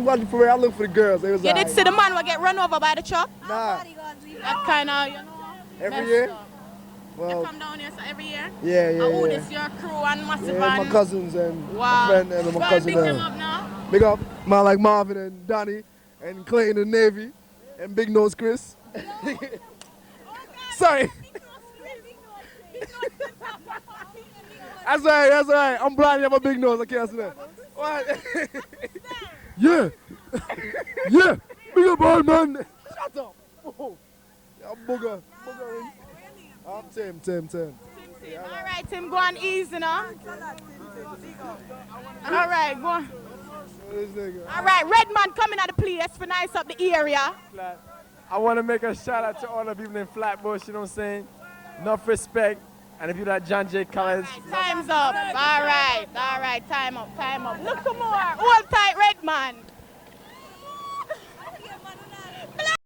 watching for I look for the girls. It was You did see the man will get run over by the truck? Nah. That kind of, you know. Every year? Up. Well, They come down here so every year? Yeah. Oh, this your crew and massive yeah, and... my cousins and Wow. my friend and my cousin. Big them up now. Big up my like Marvin and Donnie and Clayton in the Navy and Big Nose Chris. Sorry. That's all right. I'm blind, you have a big nose, I can't see that. What? Yeah. Yeah. Big up, old man. Shut up. Oh. Yeah, booger. I'm Tim. Yeah, all right, Tim, go on easy now. All right, go on. All right, Redman coming out the place for nice up the area. I want to make a shout out to all the people in Flatbush, you know what I'm saying? Enough respect. And if you're at John Jay College. Time's up. All right, time up. Look some more. Hold